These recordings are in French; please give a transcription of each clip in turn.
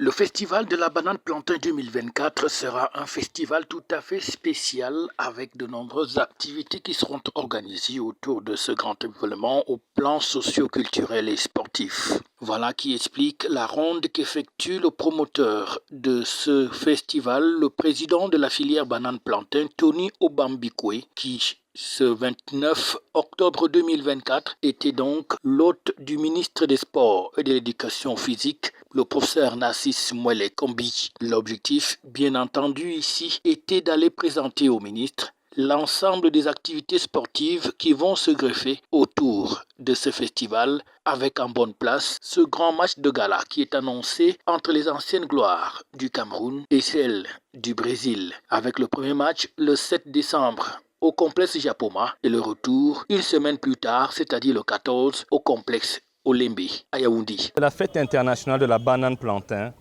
Le festival de la banane plantain 2024 sera un festival tout à fait spécial avec de nombreuses activités qui seront organisées autour de ce grand événement au plan socio-culturel et sportif. Voilà qui explique la ronde qu'effectue le promoteur de ce festival, le président de la filière banane plantain, Tony Obambikwe, qui ce 29 octobre 2024 était donc l'hôte du ministre des Sports et de l'Éducation physique, le professeur Narcisse Mwele Kombi. L'objectif, bien entendu ici, était d'aller présenter au ministre l'ensemble des activités sportives qui vont se greffer autour de ce festival avec en bonne place ce grand match de gala qui est annoncé entre les anciennes gloires du Cameroun et celles du Brésil avec le premier match le 7 décembre au complexe Japoma et le retour une semaine plus tard, c'est-à-dire le 14 au complexe Olembe à Yaoundé. La fête internationale de la banane plantain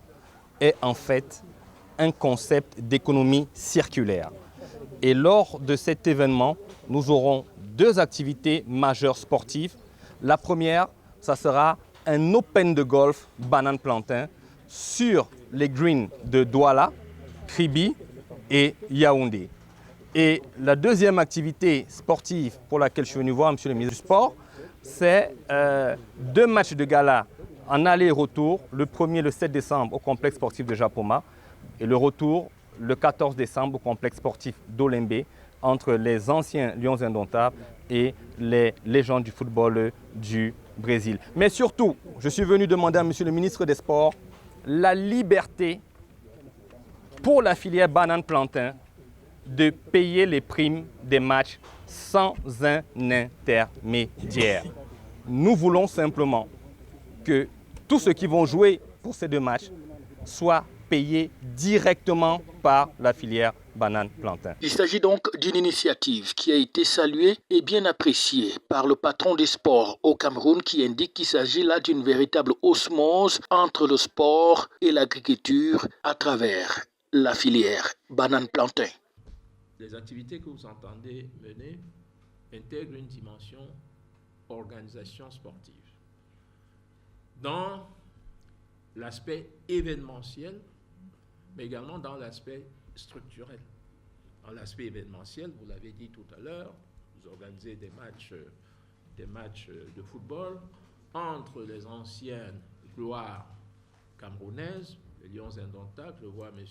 est en fait un concept d'économie circulaire. Et lors de cet événement, nous aurons deux activités majeures sportives. La première, ça sera un Open de golf banane plantain sur les greens de Douala, Kribi et Yaoundé. Et la deuxième activité sportive pour laquelle je suis venu voir M. le ministre du Sport, c'est deux matchs de gala en aller-retour. Le premier, le 7 décembre, au complexe sportif de Japoma. Et le retour, le 14 décembre, au complexe sportif d'Olembe, entre les anciens Lions indomptables et les légendes du football du Brésil. Mais surtout, je suis venu demander à M. le ministre des Sports la liberté pour la filière banane plantain de payer les primes des matchs sans un intermédiaire. Nous voulons simplement que tous ceux qui vont jouer pour ces deux matchs soient payés directement par la filière banane plantain. Il s'agit donc d'une initiative qui a été saluée et bien appréciée par le patron des sports au Cameroun qui indique qu'il s'agit là d'une véritable osmose entre le sport et l'agriculture à travers la filière banane plantain. Les activités que vous entendez mener intègrent une dimension organisation sportive. Dans l'aspect événementiel, mais également dans l'aspect structurel. Dans l'aspect événementiel, vous l'avez dit tout à l'heure, vous organisez des matchs de football entre les anciennes gloires camerounaises, les Lions indomptables. Je vois M.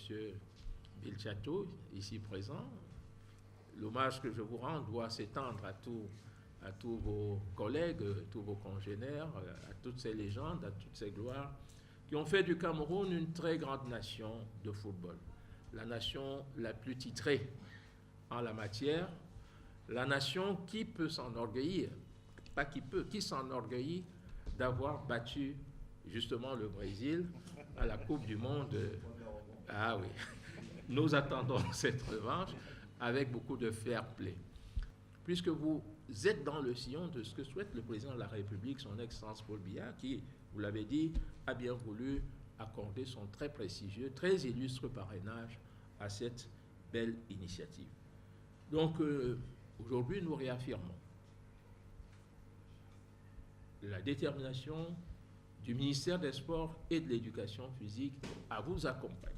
Bilchato ici présent. L'hommage que je vous rends doit s'étendre à tous vos collègues, tous vos congénères, à toutes ces légendes, à toutes ces gloires qui ont fait du Cameroun une très grande nation de football. La nation la plus titrée en la matière, la nation qui peut s'enorgueillir, pas qui peut, qui s'enorgueillit d'avoir battu justement le Brésil à la Coupe du Monde. Ah oui, nous attendons cette revanche avec beaucoup de fair play. Puisque vous êtes dans le sillon de ce que souhaite le président de la République, son Excellence Paul Biya, qui, vous l'avez dit, a bien voulu accorder son très prestigieux, très illustre parrainage à cette belle initiative. Donc, aujourd'hui, nous réaffirmons la détermination du ministère des Sports et de l'Éducation physique à vous accompagner.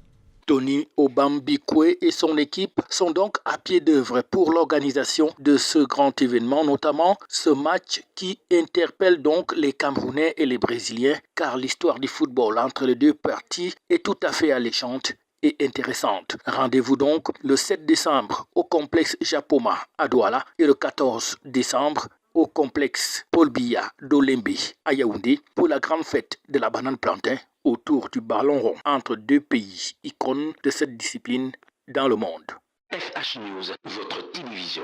Tony Obambikwe et son équipe sont donc à pied d'œuvre pour l'organisation de ce grand événement, notamment ce match qui interpelle donc les Camerounais et les Brésiliens, car l'histoire du football entre les deux parties est tout à fait alléchante et intéressante. Rendez-vous donc le 7 décembre au complexe Japoma à Douala et le 14 décembre au complexe Paul Biya d'Olembe à Yaoundé pour la grande fête de la banane plantain autour du ballon rond entre deux pays icônes de cette discipline dans le monde. FH News, votre télévision.